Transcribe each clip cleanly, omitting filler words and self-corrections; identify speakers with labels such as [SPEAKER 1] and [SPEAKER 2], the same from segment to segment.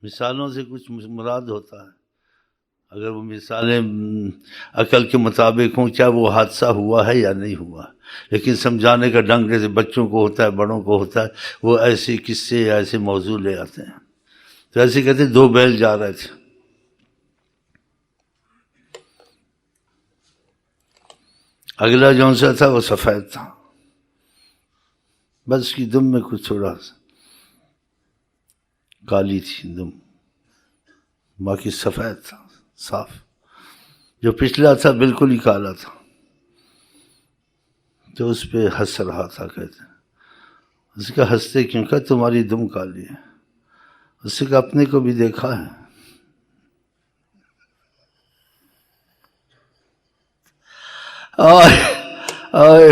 [SPEAKER 1] مثالوں سے کچھ مراد ہوتا ہے، اگر وہ مثالیں عقل کے مطابق ہوں، چاہے وہ حادثہ ہوا ہے یا نہیں ہوا، لیکن سمجھانے کا ڈنگ جیسے بچوں کو ہوتا ہے، بڑوں کو ہوتا ہے، وہ ایسے قصے یا ایسے موضوع لے آتے ہیں۔ تو ایسے کہتے ہیں 2 بیل جا رہے تھے، اگلا جون سا تھا وہ سفید تھا، بس اس کی دم میں کچھ تھوڑا سا کالی تھی دم، باقی سفید تھا صاف۔ جو پچھلا تھا بالکل ہی کالا تھا، تو اس پہ ہنس رہا تھا، کہتے ہیں اس کا ہنستے کیوں؟ کہ تمہاری دم کالی ہے۔ اس سے کہ اپنے کو بھی دیکھا ہے، آئے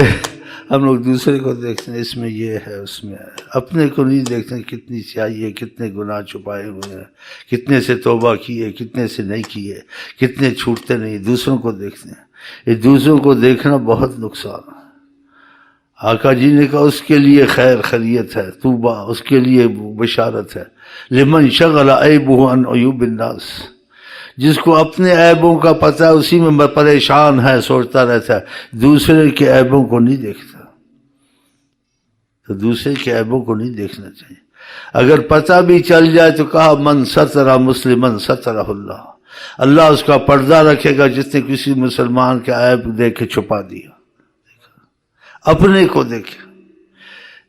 [SPEAKER 1] ہم لوگ دوسرے کو دیکھتے ہیں، اس میں یہ ہے اس میں ہے، اپنے کو نہیں دیکھتے ہیں کتنی سیاہی ہے، کتنے گناہ چھپائے ہوئے ہیں، کتنے سے توبہ کیے، کتنے سے نہیں کیے، کتنے چھوٹتے نہیں، دوسروں کو دیکھتے ہیں۔ یہ دوسروں کو دیکھنا بہت نقصان ہے۔ آقا جی نے کہا اس کے لیے خیر خیریت ہے، توبہ اس کے لیے بشارت ہے، لمن شغل عیبہ عن عیوب الناس، جس کو اپنے عیبوں کا پتہ ہے اسی میں پریشان ہے، سوچتا رہتا ہے، دوسرے کے عیبوں کو نہیں دیکھتا۔ تو دوسرے کے عیبوں کو نہیں دیکھنا چاہیے۔ اگر پتہ بھی چل جائے تو کہا من ستر مسلمن سترہ اللہ، اللہ اس کا پردہ رکھے گا جس نے کسی مسلمان کا عیب دیکھ کے چھپا دیا، اپنے کو دیکھے۔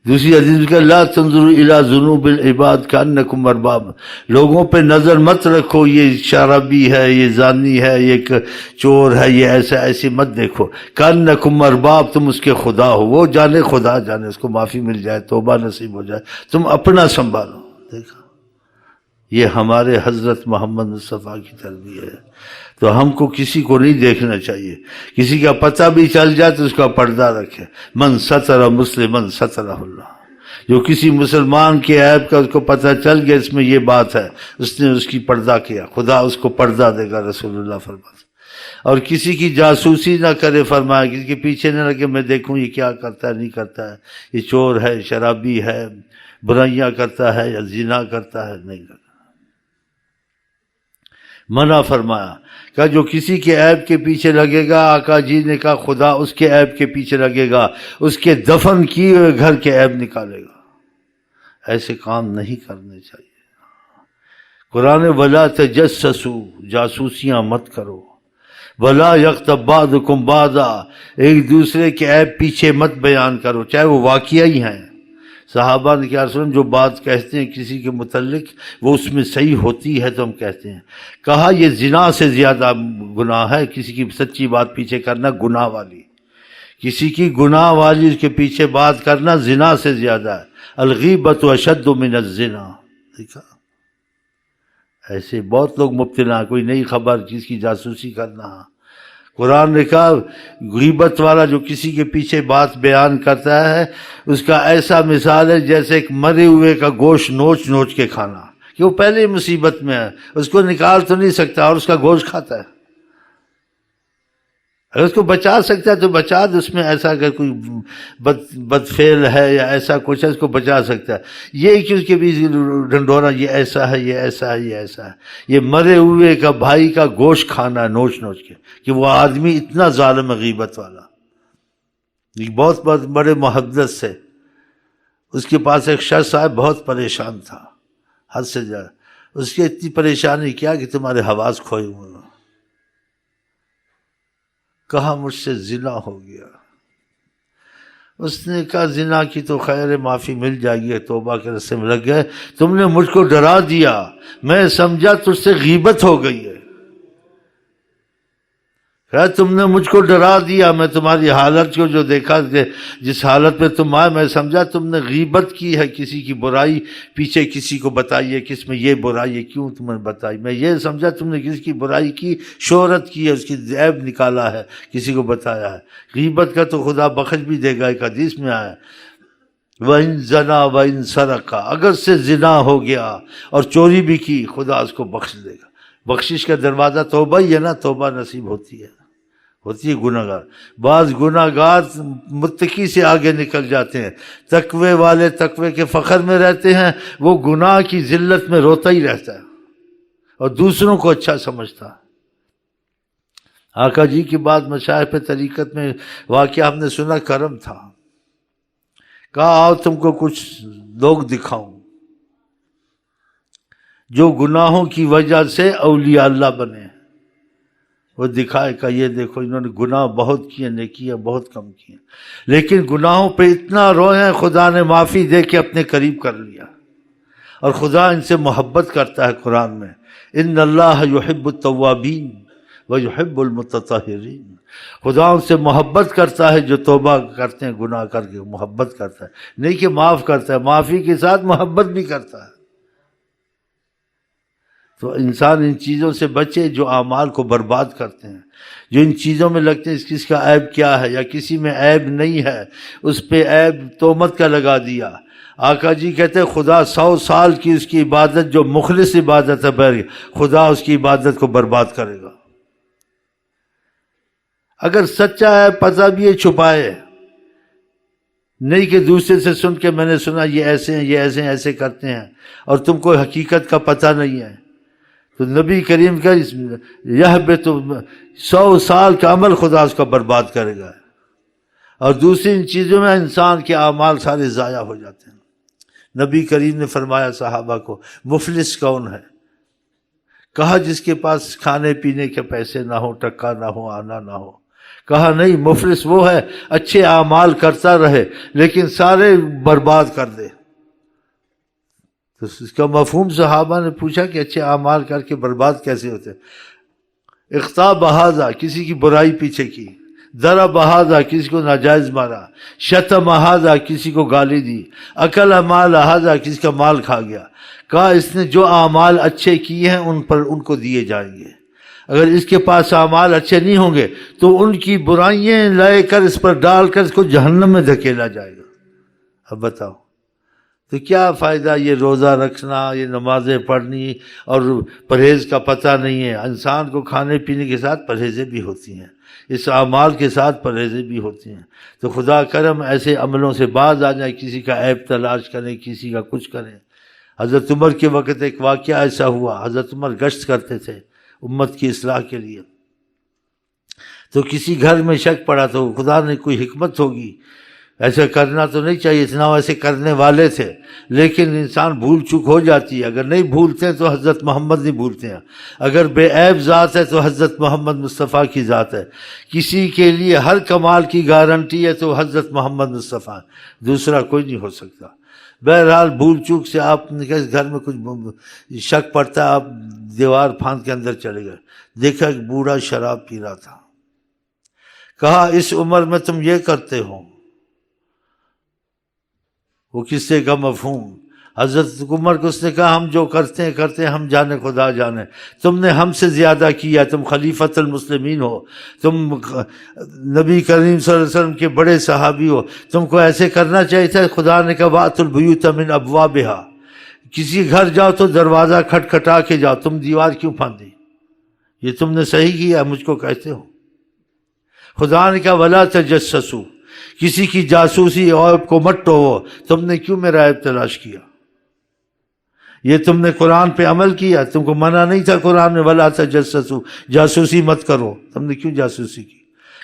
[SPEAKER 1] دوسری حدیث میں کہ لا تنظروا الی ذنوب العباد کانکم ارباب، لوگوں پہ نظر مت رکھو، یہ شرابی ہے، یہ زانی ہے، یہ چور ہے، یہ ایسا ایسی مت دیکھو، کانکم ارباب، تم اس کے خدا ہو، وہ جانے خدا جانے، اس کو معافی مل جائے، توبہ نصیب ہو جائے، تم اپنا سنبھالو۔ دیکھا، یہ ہمارے حضرت محمد مصطفیٰ کی تربیت ہے۔ تو ہم کو کسی کو نہیں دیکھنا چاہیے، کسی کا پتہ بھی چل جائے تو اس کا پردہ رکھے۔ من ستر مسلمن سترہ اللہ، جو کسی مسلمان کے عیب کا اس کو پتہ چل گیا اس میں یہ بات ہے، اس نے اس کی پردہ کیا، خدا اس کو پردہ دے گا، رسول اللہ فرماتے۔ اور کسی کی جاسوسی نہ کرے، فرمایا کسی کے پیچھے نہ لگے میں دیکھوں یہ کیا کرتا ہے نہیں کرتا ہے، یہ چور ہے، شرابی ہے، برائیاں کرتا ہے یا زنا کرتا ہے، نہیں کرتا۔ منع فرمایا کہ جو کسی کے عیب کے پیچھے لگے گا، آقا جی نے کہا خدا اس کے عیب کے پیچھے لگے گا، اس کے دفن کیے ہوئے گھر کے عیب نکالے گا۔ ایسے کام نہیں کرنے چاہیے۔ قرآن ولا تجسسوا، جاسوسیاں مت کرو، ولا یغتب بعضکم بعضا، ایک دوسرے کے عیب پیچھے مت بیان کرو، چاہے وہ واقعہ ہی ہیں۔ صحابہ نے کیا رسول جو بات کہتے ہیں کسی کے متعلق وہ اس میں صحیح ہوتی ہے تو ہم کہتے ہیں۔ کہا یہ زنا سے زیادہ گناہ ہے کسی کی سچی بات پیچھے کرنا، گناہ والی، کسی کی گناہ والی اس کے پیچھے بات کرنا زنا سے زیادہ ہے۔ الغیبۃ اشد من الزنا، دیکھا ایسے بہت لوگ مبتلا ہیں، کوئی نئی خبر جس کی جاسوسی کرنا۔ قرآن نے کہا غیبت والا جو کسی کے پیچھے بات بیان کرتا ہے اس کا ایسا مثال ہے جیسے ایک مرے ہوئے کا گوشت نوچ نوچ کے کھانا، کہ وہ پہلے ہی مصیبت میں ہے، اس کو نکال تو نہیں سکتا اور اس کا گوشت کھاتا ہے۔ اگر اس کو بچا سکتا ہے تو بچا دے، اس میں ایسا اگر کوئی بدفعل ہے یا ایسا کچھ ہے اس کو بچا سکتا ہے۔ یہ کہ اس کے بھی ڈنڈورا یہ ایسا ہے، یہ ایسا ہے، یہ ایسا ہے، یہ مرے ہوئے کا بھائی کا گوشت کھانا ہے نوچ نوچ کے، کہ وہ آدمی اتنا ظالم ہے غیبت والا۔ یہ بہت بڑے محدث سے، اس کے پاس ایک شخص آئے بہت پریشان تھا حد سے زیادہ، اس کی اتنی پریشانی کیا کہ تمہارے حواس کھوئے ہوئے۔ کہا مجھ سے زنا ہو گیا۔ اس نے کہا زنا کی تو خیر معافی مل جائے گی، توبہ کے راستے میں لگ گئے، تم نے مجھ کو ڈرا دیا، میں سمجھا تجھ سے غیبت ہو گئی ہے، تم نے مجھ کو ڈرا دیا، میں تمہاری حالت کو جو دیکھا کہ جس حالت میں تم آئے میں سمجھا تم نے غیبت کی ہے، کسی کی برائی پیچھے کسی کو بتائی ہے، کس میں یہ برائی ہے کیوں تم نے بتائی، میں یہ سمجھا تم نے کسی کی برائی کی، شہرت کی ہے، اس کی عیب نکالا ہے، کسی کو بتایا ہے۔ غیبت کا تو خدا بخش بھی دے گا، ایک حدیث میں آیا وَإِن زَنَا وَإِن سَرَقَ، اگر سے زنا ہو گیا اور چوری بھی کی خدا اس کو بخش دے گا۔ بخشش کا دروازہ توبہ ہی ہے نا، توبہ نصیب ہوتی ہے گناہ گار۔ بعض گناہ گار متقی سے آگے نکل جاتے ہیں، تقوی والے تقوی کے فخر میں رہتے ہیں، وہ گناہ کی ذلت میں روتا ہی رہتا ہے۔ اور دوسروں کو اچھا سمجھتا. آقا جی کی بات مشائخ طریقت میں واقعہ ہم نے سنا، کرم تھا. کہا آؤ تم کو کچھ لوگ دکھاؤں جو گناہوں کی وجہ سے اولیاء اللہ بنے. وہ دکھائے کہ یہ دیکھو انہوں نے گناہ بہت کیے، نیکیاں بہت کم کیے، لیکن گناہوں پہ اتنا روئے ہیں خدا نے معافی دے کے اپنے قریب کر لیا. اور خدا ان سے محبت کرتا ہے قرآن میں، ان اللہ یحب التوابین ویحب المتطہرین. خدا ان سے محبت کرتا ہے جو توبہ کرتے ہیں، گناہ کر کے محبت کرتا ہے، نہیں کہ معاف کرتا ہے، معافی کے ساتھ محبت بھی کرتا ہے. تو انسان ان چیزوں سے بچے جو اعمال کو برباد کرتے ہیں، جو ان چیزوں میں لگتے ہیں کس کا عیب کیا ہے یا کسی میں عیب نہیں ہے، اس پہ عیب تہمت کا لگا دیا. آقا جی کہتے ہیں خدا 100 سال کی اس کی عبادت جو مخلص عبادت ہے، خدا اس کی عبادت کو برباد کرے گا. اگر سچا ہے پتہ بھی ہے چھپائے، نہیں کہ دوسرے سے سن کے میں نے سنا یہ ایسے ہیں، یہ ایسے ہیں، ایسے کرتے ہیں، اور تم کو حقیقت کا پتہ نہیں ہے، تو نبی کریم کا تو 100 سال کا عمل خدا اس کا برباد کرے گا. اور دوسری ان چیزوں میں انسان کے اعمال سارے ضائع ہو جاتے ہیں. نبی کریم نے فرمایا صحابہ کو مفلس کون ہے؟ کہا جس کے پاس کھانے پینے کے پیسے نہ ہو، ٹکا نہ ہو، آنا نہ ہو. کہا نہیں، مفلس وہ ہے اچھے اعمال کرتا رہے لیکن سارے برباد کر دے. تو اس کا مفہوم صحابہ نے پوچھا کہ اچھے اعمال کر کے برباد کیسے ہوتے؟ اخطا بہذا، کسی کی برائی پیچھے کی، ذرا بہذا، کسی کو ناجائز مارا، شتم ہذا، کسی کو گالی دی، اکل مال ہذا، کسی کا مال کھا گیا. کہا اس نے جو اعمال اچھے کیے ہیں ان کو دیے جائیں گے. اگر اس کے پاس اعمال اچھے نہیں ہوں گے تو ان کی برائیاں لے کر اس پر ڈال کر اس کو جہنم میں دھکیلا جائے گا. اب بتاؤ تو کیا فائدہ یہ روزہ رکھنا، یہ نمازیں پڑھنی اور پرہیز کا پتہ نہیں ہے. انسان کو کھانے پینے کے ساتھ پرہیزیں بھی ہوتی ہیں، اس اعمال کے ساتھ پرہیزیں بھی ہوتی ہیں. تو خدا کرم ایسے عملوں سے باز آ جائے، کسی کا عیب تلاش کریں، کسی کا کچھ کریں. حضرت عمر کے وقت ایک واقعہ ایسا ہوا، حضرت عمر گشت کرتے تھے امت کی اصلاح کے لیے. تو کسی گھر میں شک پڑا، تو خدا نے کوئی حکمت ہوگی، ایسا کرنا تو نہیں چاہیے تھا، ایسے کرنے والے تھے، لیکن انسان بھول چوک ہو جاتی ہے. اگر نہیں بھولتے ہیں تو حضرت محمد نہیں بھولتے ہیں. اگر بے عیب ذات ہے تو حضرت محمد مصطفیٰ کی ذات ہے. کسی کے لیے ہر کمال کی گارنٹی ہے تو حضرت محمد مصطفیٰ، دوسرا کوئی نہیں ہو سکتا. بہرحال بھول چوک سے آپ نے کہا گھر میں کچھ شک پڑتا ہے، آپ دیوار پھاند کے اندر چلے گئے، دیکھا ایک بوڑھا شراب پی رہا تھا. کہا اس عمر میں تم یہ کرتے ہو؟ وہ قصے کا مفہوم حضرت عمر کو اس نے کہا ہم جو کرتے ہیں ہم جانے خدا جانے. تم نے ہم سے زیادہ کیا، تم خلیفۃ المسلمین ہو، تم نبی کریم صلی اللہ علیہ وسلم کے بڑے صحابی ہو، تم کو ایسے کرنا چاہیے تھا. خدا نے کہا وَأْتُوا الْبُيُوتَ مِنْ أَبْوَابِهَا، کسی گھر جاؤ تو دروازہ کھٹکھٹا کے جاؤ. تم دیوار کیوں پھاندی؟ یہ تم نے صحیح کیا، مجھ کو کہتے ہو. خدا نے کہا وَلَا تَجَسَّسُوا، کسی کی جاسوسی عیب کو مت ٹوو. تم نے کیوں میرا عیب تلاش کیا؟ یہ تم نے قرآن پہ عمل کیا، تم کو منع نہیں تھا قرآن میں وَلَا تَجَسَّسُوا، جاسوسی مت کرو. تم نے کیوں جاسوسی کی؟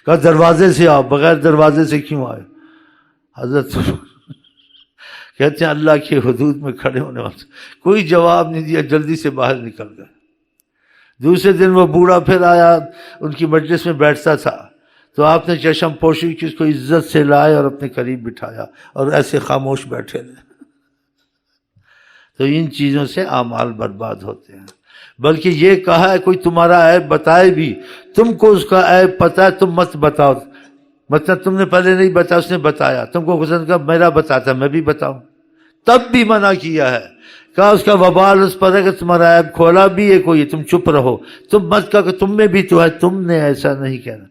[SPEAKER 1] کہا دروازے سے آؤ. بغیر دروازے سے کیوں آئے؟ حضرت کہتے ہیں اللہ کے حدود میں کھڑے ہونے والے کوئی جواب نہیں دیا، جلدی سے باہر نکل گئے. دوسرے دن وہ بوڑھا پھر آیا، ان کی مجلس میں بیٹھتا تھا، تو آپ نے چشم پوشی کی، اس کو عزت سے لائے اور اپنے قریب بٹھایا اور ایسے خاموش بیٹھے رہے. تو ان چیزوں سے اعمال برباد ہوتے ہیں. بلکہ یہ کہا ہے کوئی تمہارا عیب بتائے بھی، تم کو اس کا عیب پتہ ہے تم مت بتاؤ. مطلب تم نے پہلے نہیں بتایا، اس نے بتایا، تم کو حسن کا میرا بتاتا میں بھی بتاؤں، تب بھی منع کیا ہے. کہا اس کا وبال اس پر ہے کہ تمہارا عیب کھولا بھی ہے کوئی، تم چپ رہو، تم مت کہا کہ تم میں بھی تو ہے، تم نے ایسا نہیں کہنا.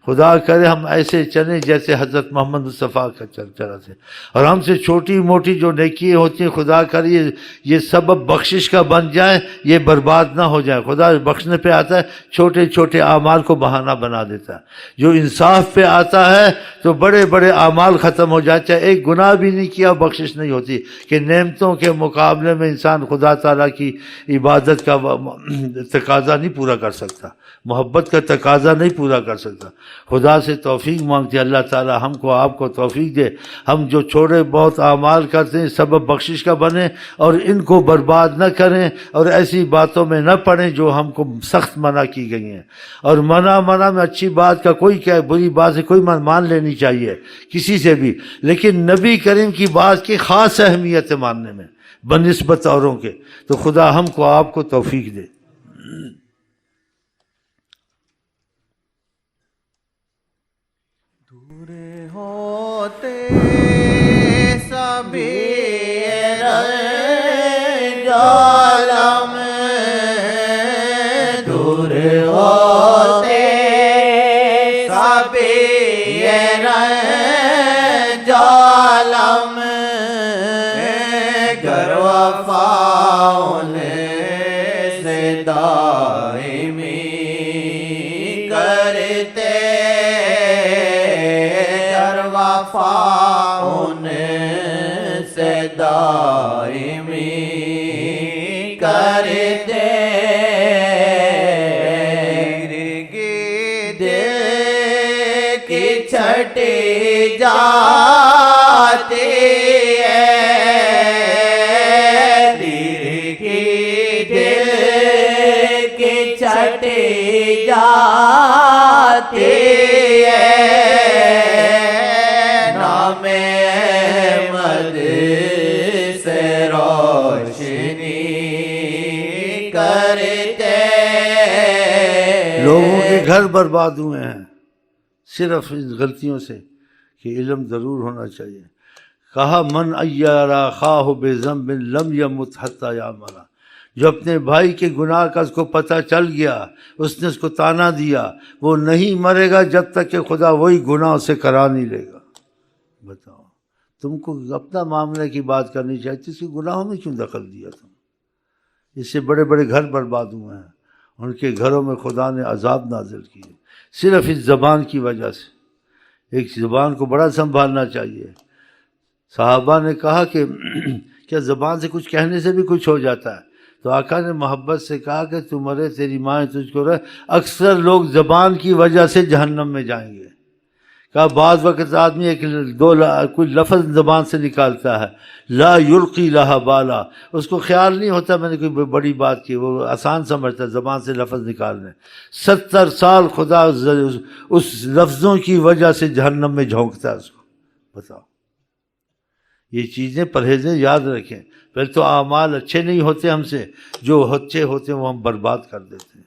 [SPEAKER 1] خدا کرے ہم ایسے چلیں جیسے حضرت محمد مصطفیٰ کا چلا تھے، اور ہم سے چھوٹی موٹی جو نیکیاں ہوتی ہیں خدا کرے یہ سبب بخشش کا بن جائیں، یہ برباد نہ ہو جائیں۔ خدا بخشنے پہ آتا ہے، چھوٹے چھوٹے اعمال کو بہانہ بنا دیتا ہے۔ جو انصاف پہ آتا ہے تو بڑے بڑے اعمال ختم ہو جاتے ہیں، ایک گناہ بھی نہیں کیا بخشش نہیں ہوتی، کہ نعمتوں کے مقابلے میں انسان خدا تعالیٰ کی عبادت کا تقاضا نہیں پورا کر سکتا، محبت کا تقاضا نہیں پورا کر سکتا۔ خدا سے توفیق مانگتے ہیں اللہ تعالیٰ ہم کو آپ کو توفیق دے، ہم جو چھوڑے بہت اعمال کرتے ہیں سبب بخشش کا بنے، اور ان کو برباد نہ کریں، اور ایسی باتوں میں نہ پڑیں جو ہم کو سخت منع کی گئی ہیں۔ اور منع میں اچھی بات کا کوئی کیا، بری بات سے کوئی مان لینی چاہیے کسی سے بھی، لیکن نبی کریم کی بات کی خاص اہمیت ہے ماننے میں بنسبت اوروں کے۔ تو خدا ہم کو آپ کو توفیق دے۔
[SPEAKER 2] دور ہوتے سبھی عالم، دور ہوتے سبھی عالم، گر وفاؤں سے دائمی کرتے، وفاؤں سے دائمی کرتے، گرد کی چھٹی جاتی ہے، دل کی چھٹی جاتی ہے، احمد سے روشنی کرتے۔
[SPEAKER 1] لوگوں کے گھر برباد ہوئے ہیں صرف ان غلطیوں سے کہ علم ضرور ہونا چاہیے۔ کہا من ایرا خواہ بے ذنب لم یمت حتی یعمل، جو اپنے بھائی کے گناہ کا اس کو پتہ چل گیا، اس نے اس کو طعنہ دیا، وہ نہیں مرے گا جب تک کہ خدا وہی گناہ اسے کرا نہیں لے گا۔ بتاؤ، تم کو اپنا معاملے کی بات کرنی چاہیے، اس کے گناہوں میں کیوں دخل دیا تم؟ اس سے بڑے بڑے گھر برباد ہوئے ہیں، ان کے گھروں میں خدا نے عذاب نازل کیے صرف اس زبان کی وجہ سے۔ ایک زبان کو بڑا سنبھالنا چاہیے۔ صحابہ نے کہا کہ کیا زبان سے کچھ کہنے سے بھی کچھ ہو جاتا ہے؟ تو آقا نے محبت سے کہا کہ تو مرے تیری ماں تجھ کو رہے، اکثر لوگ زبان کی وجہ سے جہنم میں جائیں گے۔ کہا بعض وقت آدمی کوئی لفظ زبان سے نکالتا ہے، لا یلقی لہا بالا، اس کو خیال نہیں ہوتا میں نے کوئی بڑی بات کی، وہ آسان سمجھتا ہے زبان سے لفظ نکالنے، 70 سال خدا اس لفظوں کی وجہ سے جہنم میں جھونکتا ہے اس کو۔ بتاؤ، یہ چیزیں پرہیزیں یاد رکھیں۔ پھر تو اعمال اچھے نہیں ہوتے ہم سے، جو اچھے ہوتے ہیں وہ ہم برباد کر دیتے ہیں۔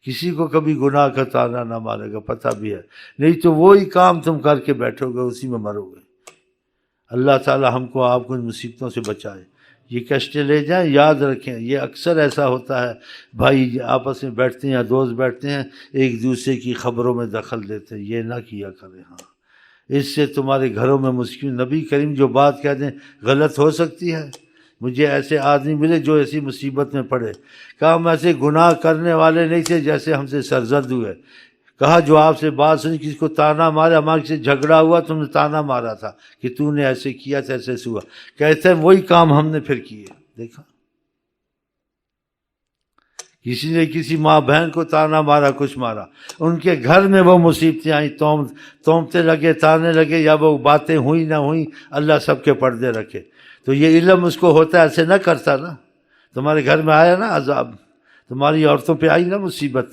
[SPEAKER 1] کسی کو کبھی گناہ کا طعنہ نہ مارے گا، پتہ بھی ہے، نہیں تو وہی کام تم کر کے بیٹھو گے، اسی میں مرو گے۔ اللہ تعالی ہم کو آپ کو ان مصیبتوں سے بچائے۔ یہ کشتیں لے جائیں، یاد رکھیں، یہ اکثر ایسا ہوتا ہے، بھائی آپس میں بیٹھتے ہیں یا دوست بیٹھتے ہیں، ایک دوسرے کی خبروں میں دخل دیتے ہیں، یہ نہ کیا کریں۔ ہاں، اس سے تمہارے گھروں میں مشکل، نبی کریم جو بات کہہ دیں غلط ہو سکتی ہے۔ مجھے ایسے آدمی ملے جو ایسی مصیبت میں پڑے، کہا ہم ایسے گناہ کرنے والے نہیں تھے جیسے ہم سے سرزد ہوئے۔ کہا جو آپ سے بات سنی، کسی کو طعنہ مارا، ہمارے سے جھگڑا ہوا، تم نے طعنہ مارا تھا کہ تو نے ایسے کیا تھا، ایسے ہوا، کہتے ہیں وہی کام ہم نے پھر کیے۔ دیکھا، کسی نے کسی ماں بہن کو طعنہ مارا، کچھ مارا، ان کے گھر میں وہ مصیبتیں آئیں، تومتے لگے، طعنے لگے، یا وہ باتیں ہوئی نہ ہوئیں، اللہ سب کے پردے رکھے۔ تو یہ علم اس کو ہوتا ہے، ایسے نہ کرتا نا۔ تمہارے گھر میں آیا نا عذاب، تمہاری عورتوں پہ آئی نا مصیبت،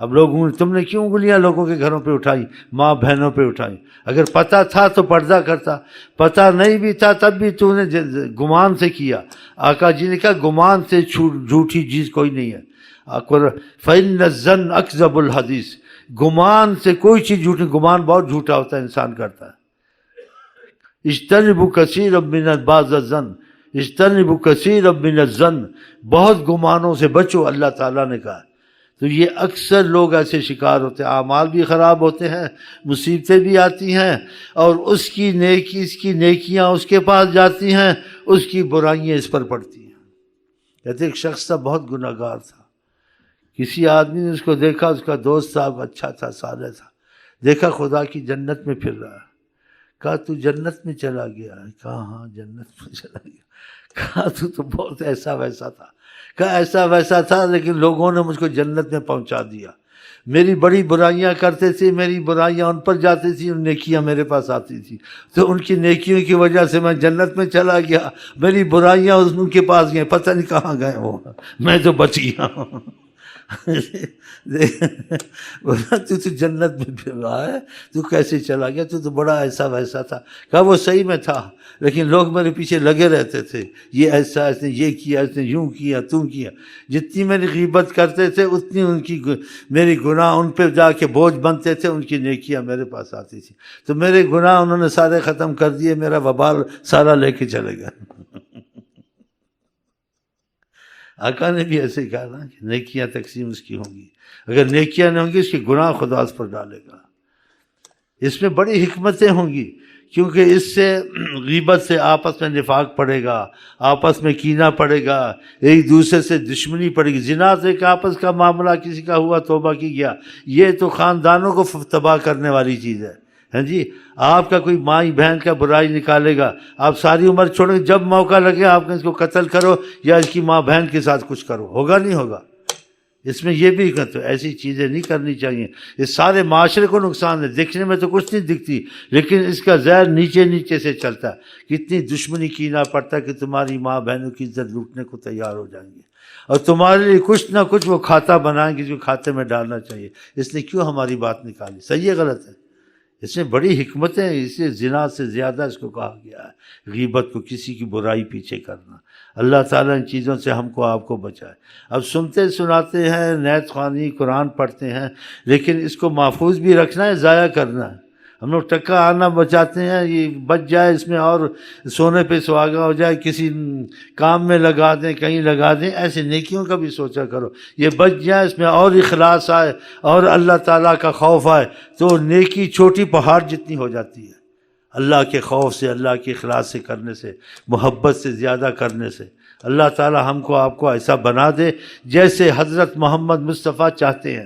[SPEAKER 1] اب تم نے کیوں انگلیاں لوگوں کے گھروں پہ اٹھائی، ماں بہنوں پہ اٹھائی؟ اگر پتہ تھا تو پردہ کرتا، پتہ نہیں بھی تھا تب بھی تو نے گمان سے کیا۔ آقا جی نے کہا گمان سے جھوٹی چیز کوئی نہیں ہے۔ فَإِنَّ الظَّنَّ أَكْذَبُ الْحَدِيثِ، گمان سے کوئی چیز جھوٹی، گمان بہت جھوٹا ہوتا ہے، انسان کرتا ہے۔ اجتنبوا کثیرا من بعض الظن، اجتنبوا کثیرا من الظن، بہت گمانوں سے بچو، اللہ تعالیٰ نے کہا۔ تو یہ اکثر لوگ ایسے شکار ہوتے ہیں، اعمال بھی خراب ہوتے ہیں، مصیبتیں بھی آتی ہیں، اور اس کی نیکیاں اس کے پاس جاتی ہیں، اس کی برائیاں اس پر پڑتی ہیں۔ کہتے ایک شخص تھا، بہت گناہ گار تھا، کسی آدمی نے اس کو دیکھا، اس کا دوست صاحب اچھا تھا، صالح تھا، دیکھا خدا کی جنت میں پھر رہا ہے، کہا تو جنت میں چلا گیا ہے؟ کہا ہاں جنت میں چلا گیا۔ کہا تو بہت ایسا ویسا تھا؟ کہا ایسا ویسا تھا، لیکن لوگوں نے مجھ کو جنت میں پہنچا دیا، میری بڑی برائیاں کرتے تھے، میری برائیاں ان پر جاتی تھی، اور نیکیاں میرے پاس آتی تھی، تو ان کی نیکیوں کی وجہ سے میں جنت میں چلا گیا، میری برائیاں ان کے پاس گئیں، پتہ نہیں کہاں گئے وہ، میں تو بچ گیا ہوں۔ بولا تو جنت میں پھر رہا ہے، تو کیسے چلا گیا؟ تو بڑا ایسا ویسا تھا۔ کہا وہ صحیح میں تھا، لیکن لوگ میرے پیچھے لگے رہتے تھے، یہ ایسا، اس نے یہ کیا، اس نے یوں کیا، توں کیا، جتنی میری غیبت کرتے تھے اتنی ان کی میری گناہ ان پہ جا کے بوجھ بنتے تھے، ان کی نیکیاں میرے پاس آتی تھی، تو میرے گناہ انہوں نے سارے ختم کر دیے، میرا وبال سارا لے کے چلے گئے۔ آقا نے بھی ایسے ہی کہا نا کہ نیکیاں تقسیم اس کی ہوں گی، اگر نیکیاں نہیں ہوں گی اس کے گناہ خدا اس پر ڈالے گا۔ اس میں بڑی حکمتیں ہوں گی، کیونکہ اس سے غیبت سے آپس میں نفاق پڑے گا، آپس میں کینہ پڑے گا، ایک دوسرے سے دشمنی پڑے گی، زنا سے ایک آپس کا معاملہ کسی کا ہوا، توبہ کی گیا، یہ تو خاندانوں کو تباہ کرنے والی چیز ہے۔ ہاں جی، آپ کا کوئی مائی بہن کا برائی نکالے گا، آپ ساری عمر چھوڑیں، جب موقع لگے آپ اس کو قتل کرو یا اس کی ماں بہن کے ساتھ کچھ کرو، ہوگا نہیں ہوگا؟ اس میں یہ بھی کہتے ایسی چیزیں نہیں کرنی چاہیے، اس سارے معاشرے کو نقصان ہے، دیکھنے میں تو کچھ نہیں دکھتی، لیکن اس کا زہر نیچے نیچے سے چلتا ہے، کتنی دشمنی کینہ پڑتا ہے کہ تمہاری ماں بہنوں کی عزت لوٹنے کو تیار ہو جائیں گے، اور تمہارے لیے کچھ نہ کچھ وہ کھاتا بنائیں گے جو کھاتے میں ڈالنا چاہیے۔ اس نے کیوں ہماری بات نکالی؟ صحیح ہے غلط ہے؟ اس میں بڑی حکمتیں ہیں، اس لیے زنا سے زیادہ اس کو کہا گیا ہے، غیبت کو، کسی کی برائی پیچھے کرنا۔ اللہ تعالیٰ ان چیزوں سے ہم کو آپ کو بچائے۔ اب سنتے سناتے ہیں، نیت خوانی، قرآن پڑھتے ہیں، لیکن اس کو محفوظ بھی رکھنا ہے، ضائع کرنا ہے۔ ہم لوگ ٹکا آنا بچاتے ہیں، یہ بچ جائے اس میں اور سونے پہ سہاگا ہو جائے، کسی کام میں لگا دیں، کہیں لگا دیں، ایسے نیکیوں کا بھی سوچا کرو، یہ بچ جائے، اس میں اور اخلاص آئے اور اللہ تعالیٰ کا خوف آئے، تو نیکی چھوٹی پہاڑ جتنی ہو جاتی ہے۔ اللہ کے خوف سے، اللہ کے اخلاص سے کرنے سے، محبت سے زیادہ کرنے سے اللہ تعالیٰ ہم کو آپ کو ایسا بنا دے جیسے حضرت محمد مصطفیٰ چاہتے ہیں۔